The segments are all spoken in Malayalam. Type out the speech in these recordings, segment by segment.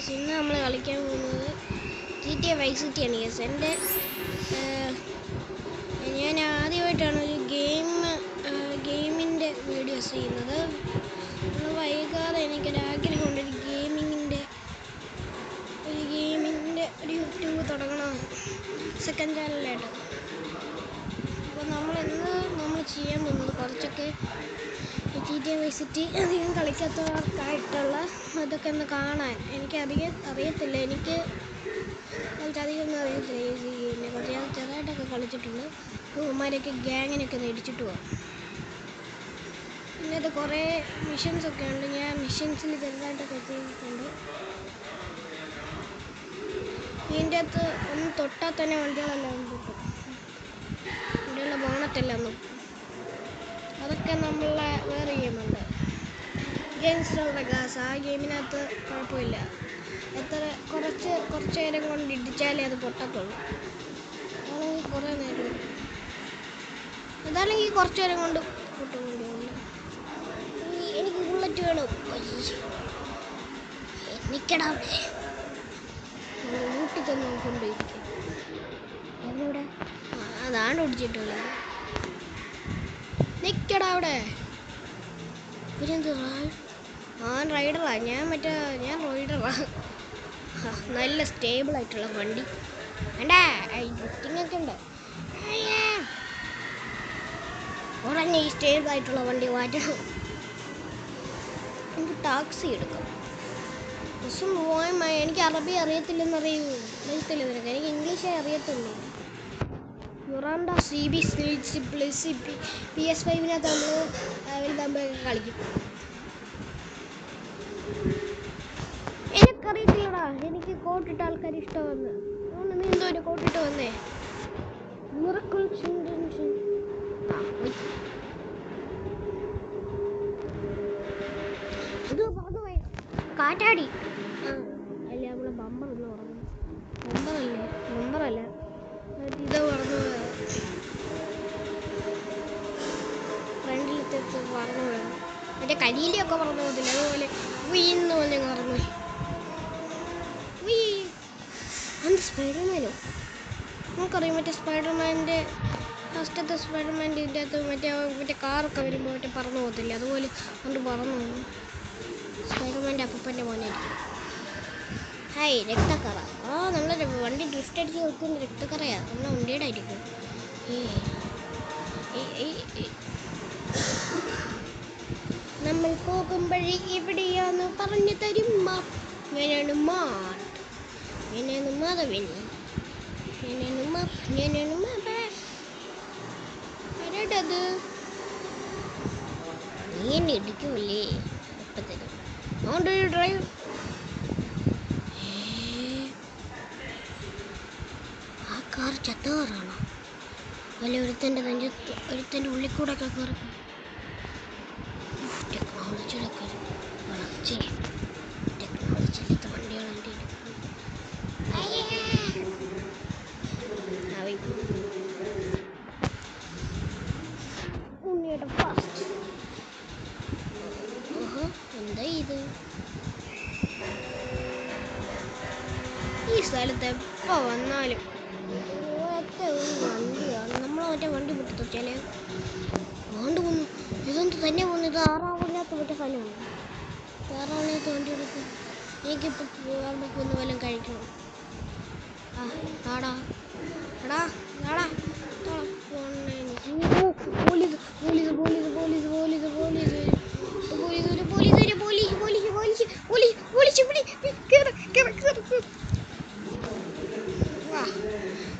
ഗൈസ്, ഇന്ന് നമ്മൾ കളിക്കാൻ പോകുന്നത് GTA Vice City ആണ് ഗൈസ്. ഞാൻ ആദ്യമായിട്ടാണ് ഒരു ഗെയിമിൻ്റെ വീഡിയോസ് ചെയ്യുന്നത്. വൈകാതെ എനിക്കൊരാഗ്രഹമുണ്ട് ഒരു ഗെയിമിങ്ങിൻ്റെ ഒരു യൂട്യൂബ് തുടങ്ങണം, സെക്കൻഡ് ചാനലായിട്ട്. അപ്പോൾ നമ്മൾ ചെയ്യാൻ പോകുന്നത് കുറച്ചൊക്കെ GTA Vice City അധികം കളിക്കാത്തവർക്കായിട്ടുള്ള അതൊക്കെ ഒന്ന് കാണാൻ. എനിക്ക് അറിയത്തില്ല, എനിക്ക് കുറച്ചധികം ഒന്നും അറിയത്തില്ല ഈ ഗെയിമിനെ കുറച്ച്. ഞാൻ ചെറുതായിട്ടൊക്കെ കളിച്ചിട്ടുണ്ട്. ഉമ്മാരൊക്കെ ഗ്യാങ്ങിനൊക്കെ ഇടിച്ചിട്ട് പോകാം. പിന്നെ അത് കുറേ മിഷൻസൊക്കെ ഉണ്ട്. ഞാൻ മിഷൻസിൽ ചെറുതായിട്ടൊക്കെ ചെയ്തിട്ടുണ്ട്. ഇതിൻ്റെ അകത്ത് ഒന്ന് തൊട്ടാൽ തന്നെ വണ്ടികളെല്ലാം കിട്ടും. ഇവിടെയുള്ള ബോണത്തെല്ലാം ഒന്നും അതൊക്കെ നമ്മളെ വേറെ ഗെയിമുണ്ട്, ഗാങ്സ്റ്റർ വെഗാസ്. ആ ഗെയിമിനകത്ത് കുഴപ്പമില്ല, കുറച്ച് നേരം കൊണ്ട് ഇടിച്ചാലേ അത് പൊട്ടത്തുള്ളൂ. അതാണെങ്കിൽ കുറേ നേരം, അതാണെങ്കിൽ കുറച്ച് നേരം കൊണ്ട് പൊട്ടും. എനിക്ക് ബുള്ളറ്റ് വേണം. നിൽക്കടാ അവിടെ, ഊട്ടി തന്നെ കൊണ്ടുപോയിരിക്കും. എവിടെ അതാണ് ഓടിച്ചിട്ടുള്ളത്. നിൽക്കടാ അവിടെ. പിന്നെന്ത് റൈഡറാ? ഞാൻ റൈഡറാ. നല്ല സ്റ്റേബിളായിട്ടുള്ള വണ്ടി വേണ്ടേ? ഡ്രിഫ്റ്റിങ്ങൊക്കെ ഉണ്ട്. ഉടനെ ഈ സ്റ്റേബിളായിട്ടുള്ള വണ്ടി മാറ്റണം. എനിക്ക് ടാക്സി എടുക്കാം. ബസ്സും പോകാൻ എനിക്ക് അറബി അറിയത്തില്ല നിനക്ക്. എനിക്ക് ഇംഗ്ലീഷേ അറിയത്തുള്ളൂ. യുറാണ്ട CB PS5-നകത്ത് നമ്മൾ കളിക്കും. എനിക്കറിയത്തില്ലടാ, എനിക്ക് കോട്ടിട്ട ആൾക്കാർ ഇഷ്ടമെന്ന്. അതുകൊണ്ട് നീ എന്തോ ഒരു കോട്ടിട്ട് വന്നേ. ഇത് പറഞ്ഞുപോയി കാറ്റാടി. അല്ല, നമ്മളെ ബമ്പറൊന്നും പറഞ്ഞു. ബമ്പറല്ല, ഇത് പറഞ്ഞു ഫ്രണ്ടിലത്തെ പറഞ്ഞു പോയത്. മറ്റേ കരിയിലൊക്കെ പറഞ്ഞു പോകത്തില്ല, അതുപോലെ വീന്ന് പോലെ പറഞ്ഞു. എന്ത് സ്പൈഡർമാനോ? നമുക്കറിയാം, മറ്റേ സ്പൈഡർമാൻ്റെ ഫസ്റ്റത്തെ സ്പൈഡർമാൻ്റെ ഇതിൻ്റെ അകത്ത് മറ്റേ കാറൊക്കെ വരുമ്പോൾ മറ്റേ പറന്നു പോകത്തില്ല, അതുപോലെ കൊണ്ട് പറന്നു പോകുന്നു. സ്പൈഡർമാൻ്റെ അപ്പൻ്റെ മോനായിരിക്കും. ഹായ്, രക്തക്കറ. നമ്മളെ വണ്ടി ഡ്രിഫ്റ്റ് അടിച്ച് വെക്കുന്ന രക്തക്കറയാണ് നമ്മളെ വണ്ടിയുടെ ആയിരിക്കും. നമ്മൾ പോകും വഴി എവിടെയാന്ന് പറഞ്ഞു തരും. ഞാനാണ് മാധവൻ. ആരാടത്? നീ എന്നെ ഇടിക്കുമല്ലേ എപ്പത്തരും? അതുകൊണ്ട് ഡ്രൈവ്. ആ കാർ ചത്തകാറാണോ? അല്ല, ഒരുത്തൻ്റെ ഉള്ളിൽ കൂടെ ഒക്കെ കയറി. ടെക്നോളജിയിലൊക്കെ വളർച്ച. ടെക്നോളജിയിലത്തെ വണ്ടികളെൻ്റെ ഉണ്ണിയുടെ ഫാസ്റ്റ്. എന്താ ഇത്? ഈ സ്ഥലത്ത് എപ്പോൾ വന്നാലും ഒറ്റ ഒരു വണ്ടിയാണ്. മറ്റേ വണ്ടി പൊട്ടിത്തൊച്ചാലേ വേണ്ടു പോന്നു. ഇതൊന്നും തന്നെ പോകുന്നു. ഇത് 6-ആവില്ലാത്ത മറ്റേ സാധനമാണ്. 6-ആവില്ലാത്ത വണ്ടി എടുക്കും. എനിക്കിപ്പോൾ പോകുന്ന വല്ലതും കഴിക്കണം.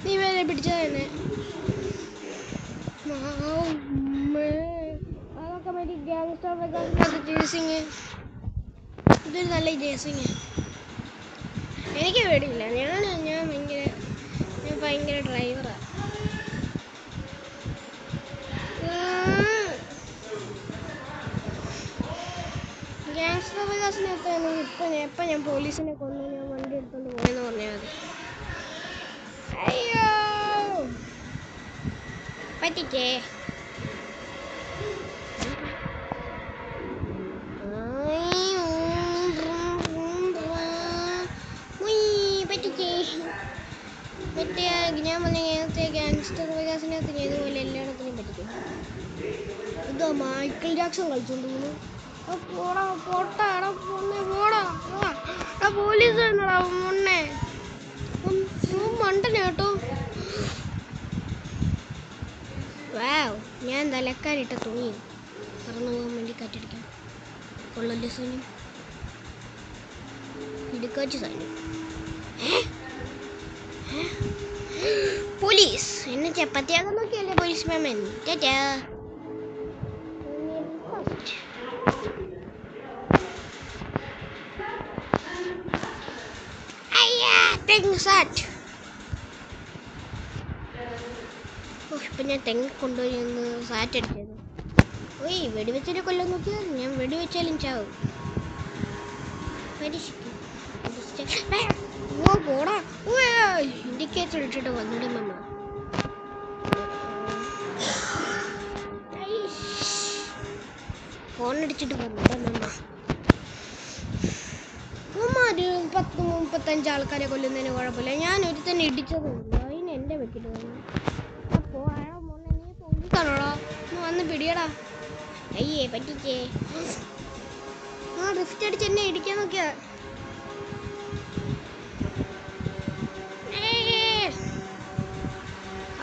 നീ വേറെ പിടിച്ചത് തന്നെ. അതൊക്കെ മറ്റേ ഗാങ്സ്റ്റർ ചേസിങ്. ഇതൊരു നല്ല ചേസിങ്. എനിക്ക് പേടിയില്ല. ഞാൻ ഭയങ്കര ഡ്രൈവറാണ്. ഗാങ്സ്റ്റർ വെഗാസിനകത്ത് എപ്പോൾ ഞാൻ പോലീസിനെ കൊന്നു ഞാൻ വണ്ടി എടുത്തോണ്ട് പോയെന്ന് പറഞ്ഞാൽ മതി. അയ്യോ, പറ്റിച്ചേ. ഞാൻ പറഞ്ഞ നേരത്തെ ഗാങ്സ്റ്റർ വികാസിനകത്ത് ഇതുപോലെ എല്ലായിടത്തിനെയും പറ്റിക്കും. എന്തോ മൈക്കിൾ ജാക്സൺ കളിച്ചോണ്ട് പോകുന്നു. പോടാ പോട്ടാടാ പൊന്നെ പോടാ. പോലീസ് എന്നടാ മുന്നേ മണ്ടന കേട്ടോ. വാവ്, ഞാൻ തലക്കാനിട്ട തുണിയും പറന്നു പോകാൻ വേണ്ടി കാറ്റടിക്കാം. കൊള്ളല്ലേ സൈന്യം, ഇടുക്കാച്ച് സൈന്യം. പോലീസ് എന്നെ ചപ്പാത്തിയാകാൻ നോക്കിയല്ലേ പോലീസ് മാമൻ. ടാറ്റാ. ഇപ്പം ഞാൻ തെങ്ങ് കൊണ്ടുപോയി ഒന്ന് സാറ്റ് അടിച്ചത്. ഓയ് വെടിവെച്ചിട്ട് കൊല്ലം നോക്കിയാൽ ഞാൻ വെടിവെച്ചാലും ചാവും. ഓ പോടാ, ഇൻഡിക്കേറ്റർ ഇട്ടിട്ട് വന്നിടും. ഫോണടിച്ചിട്ട് വന്നിട്ടമ്മ 10-35 ആൾക്കാരെ കൊല്ലുന്നതിന് കുഴപ്പമില്ല. ഞാൻ ഒരു തന്നെ ഇടിച്ചതുമില്ല. അതിന് എൻ്റെ വെക്കിട്ട് വന്നു. അപ്പോൾ മോനെ നീ പോലീസാണോടാ, വന്ന് പിടിയടാ. അയ്യേ പറ്റിച്ചേ. ഡ്രിഫ്റ്റ് അടിച്ച് എന്നെ ഇടിക്കാൻ നോക്കിയ.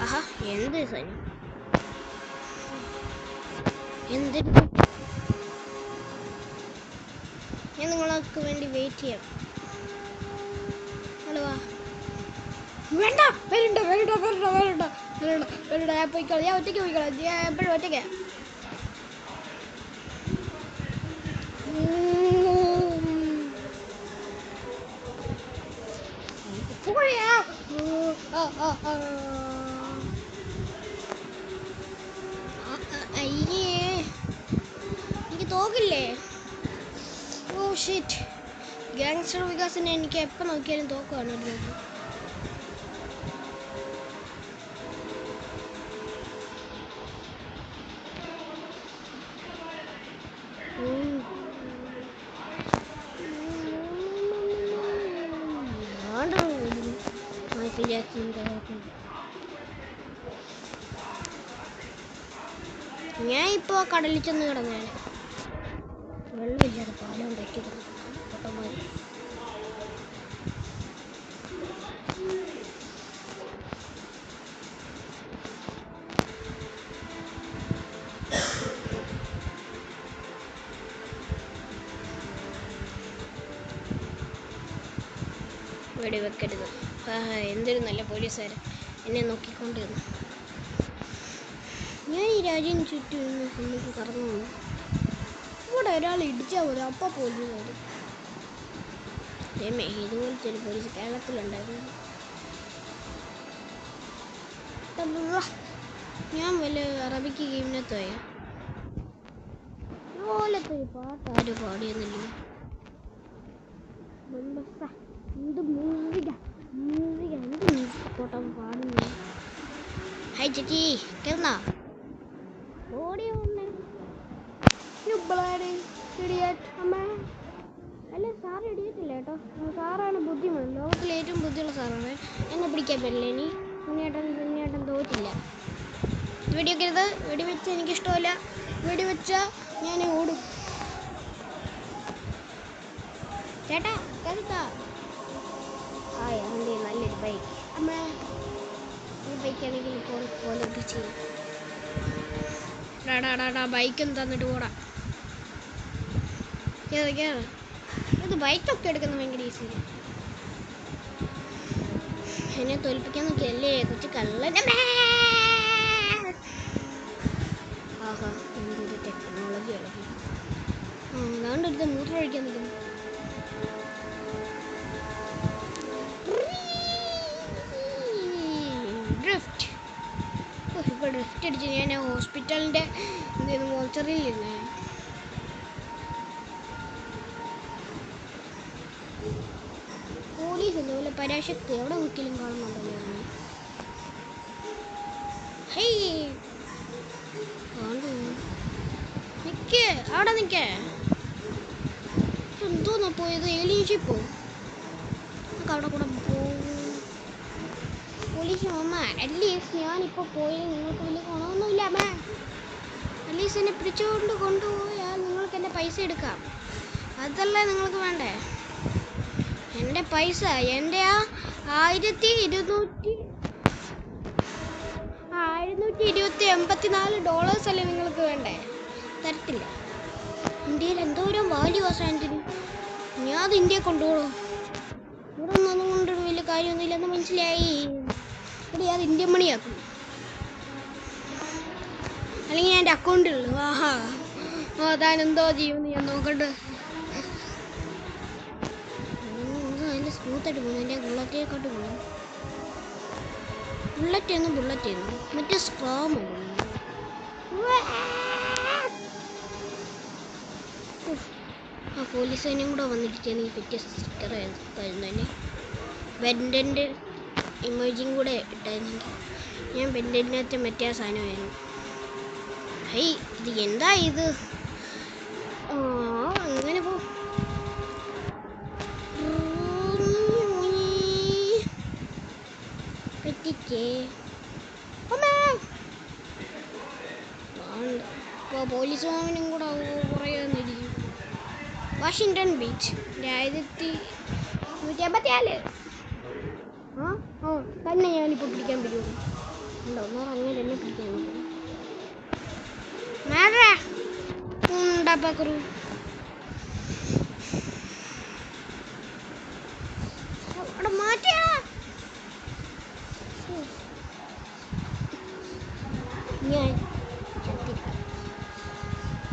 ആഹാ എന്ത് സൈന്യം, എന്തിന് ഞാൻ നിങ്ങൾക്ക് വേണ്ടി വെയിറ്റ് ചെയ്യാം. ഹലോ വേണ്ട, വരണ്ട വരണ്ട വരണ്ട വരണ്ട വരണ്ട വരണ്ട. ഞാൻ പോയിക്കോളാം, ഞാൻ ഒറ്റയ്ക്ക് പോയിക്കോളാം. ഞാൻ എപ്പോഴും ഒറ്റയ്ക്ക്. അയ്യേ എനിക്ക് തോക്കില്ലേ. ഓ ഷിറ്റ്, ഗാങ്സ്റ്റർ വികാസിനെ എനിക്ക് എപ്പോൾ നോക്കിയാലും തോക്കാണ് ഒരു തോക്ക്. ഞാൻ ഇപ്പോൾ കടലിൽ ചെന്ന് കിടന്നേനെ. വെള്ളമില്ലാതെ പാലം ഉണ്ടാക്കി പൊട്ടന്മാര്. വെടിവെക്കരുത്. എന്തൊരു നല്ല പോലീസുകാരൻ എന്നെ നോക്കിക്കൊണ്ടിരുന്നു. ഞാൻ ഈ രാജ്യം ചുറ്റും ഫുള്ളിക്ക് കറങ്ങുന്നു. ഇവിടെ ഒരാൾ ഇടിച്ചാൽ പോലും അപ്പം പോലീസ് വരും. ഇതുപോലത്തെ ഒരു പോലീസ് കേരളത്തിലുണ്ടായിരുന്നു. ഞാൻ വല്ല അറബിക്ക് ഗെയിമിനകത്തായ ഇതുപോലത്തെ ഒരു പാട്ട് ആരും പാടിയെന്നില്ല. എന്ത് മ്യൂസിക്ക മ്യൂസിക്ക എന്ത് മ്യൂസിക് പോട്ടാ പാടുന്നു. ഹായ് ചേച്ചി കേൾന്നാ ഓടിയ അമ്മ. അല്ല സാറ് ഇടിയത്തില്ല കേട്ടോ. സാറാണ് ബുദ്ധിമുട്ട്. ലോകത്തിലെ ഏറ്റവും ബുദ്ധിയുള്ള സാറാണ്. എന്നെ പിടിക്കാൻ പറ്റില്ല. ഇനി മുന്നേട്ടൻ തോറ്റില്ല. വെടിവെക്കരുത്. വെടിവെച്ച് എനിക്കിഷ്ടമല്ല. വെടിവെച്ചാൽ ഞാൻ ഓടും. ചേട്ടാ കേൾക്കാ. എൻ്റെ നല്ലൊരു ബൈക്ക്. അമ്മ ഈ ബൈക്കാണെങ്കിൽ പോലെ ചെയ്യും. ടാടാ ബൈക്കും തന്നിട്ട് പോടാ. കേറ്. ഇത് ബൈക്കൊക്കെ എടുക്കുന്ന ഭയങ്കര ഈസി. എന്നെ തോൽപ്പിക്കാൻ നോക്കിയല്ലേ കൊച്ചു കള്ളനമ്മേ. ആഹാ എന്തൊരു ടെക്നോളജി അളക്കി. അതുകൊണ്ടെടുത്ത് മൂത്രം ഒഴിക്കാൻ നിൽക്കുന്നു. ഇപ്പോൾ ഡ്രിഫ്റ്റ് അടിച്ച് ഞാൻ ഹോസ്പിറ്റലിൻ്റെ മോർച്ചറിയിലിരുന്നേ. പോലീസ് ഇതുപോലെ പരാശക്തി എവിടെ നോക്കിയാലും കാണുന്നുണ്ടല്ലോ. നിക്ക് അവിടെ നിൽക്കേ. എന്തോന്നാ പോയത്? ഏലിയൻ ഷിപ്പോ? നമുക്ക് അവിടെ കൂടെ പോലീസ് അയ്യോ അമ്മ, അറ്റ്ലീസ്റ്റ് ഞാനിപ്പോൾ പോയി നിങ്ങൾക്ക് വലിയ ഗുണമൊന്നുമില്ല അമ്മ. അറ്റ്ലീസ്റ്റ് എന്നെ പിടിച്ചുകൊണ്ട് കൊണ്ടുപോയാൽ നിങ്ങൾക്ക് എൻ്റെ പൈസ എടുക്കാം. അതല്ലേ നിങ്ങൾക്ക് വേണ്ടേ? എൻ്റെ പൈസ, എൻ്റെ ആ $1224 അല്ലേ നിങ്ങൾക്ക് വേണ്ടേ? തരത്തില്ല. ഇന്ത്യയിൽ എന്തോരം വാല്യൂ ആ സാധനത്തിന്. ഞാൻ അത് ഇന്ത്യയെ കൊണ്ടുപോകണം. ഇവിടെ ഒന്നും കൊണ്ട് വലിയ കാര്യമൊന്നുമില്ലെന്ന് മനസ്സിലായി. എടി അത് ഇന്ത്യൻ മണിയാക്കും, അല്ലെങ്കിൽ എൻ്റെ അക്കൗണ്ടിലുള്ളൂ. ആഹാ, താൻ എന്തോ ചെയ്യുമെന്ന് ഞാൻ നോക്കട്ടെ. അതിൻ്റെ സ്മൂത്തായിട്ട് പോകുന്നു. എൻ്റെ ബുള്ളറ്റിനെക്കാട്ട് പോകുന്നു. ബുള്ളറ്റ് മറ്റേ സ്ട്രോം ആ പോലീസുകാരനും കൂടെ വന്നിരിക്കുകയാണെങ്കിൽ പറ്റിയ സ്റ്റിക്കർ തരുന്നതന്നെ. ബെൻഡൻ്റെ ഇമേജും കൂടെ ഇട്ടായിരുന്നെങ്കിൽ ഞാൻ ബെൻഡനകത്ത് മറ്റേ സാധനമായിരുന്നു. ഹൈ, ഇത് എന്താ ഇത്? അങ്ങനെ പോ. പറ്റിക്കേ ഇപ്പോൾ പോലീസ് മാമനും കൂടെ കുറേ വന്നിരിക്കും. Washington beach 1154. തന്നെ ഞാനിപ്പോൾ പിടിക്കാൻ പറ്റുമോ? ഉണ്ടോ? എന്നാൽ അങ്ങനെ തന്നെ പിടിക്കാൻ പറ്റും. ഉണ്ടാക്കറു അവിടെ മാറ്റിയാ ഞാൻ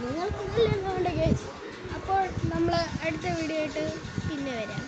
നിങ്ങൾക്ക് നല്ല. അപ്പോൾ നമ്മൾ അടുത്ത വീഡിയോ ആയിട്ട് പിന്നെ വരാം.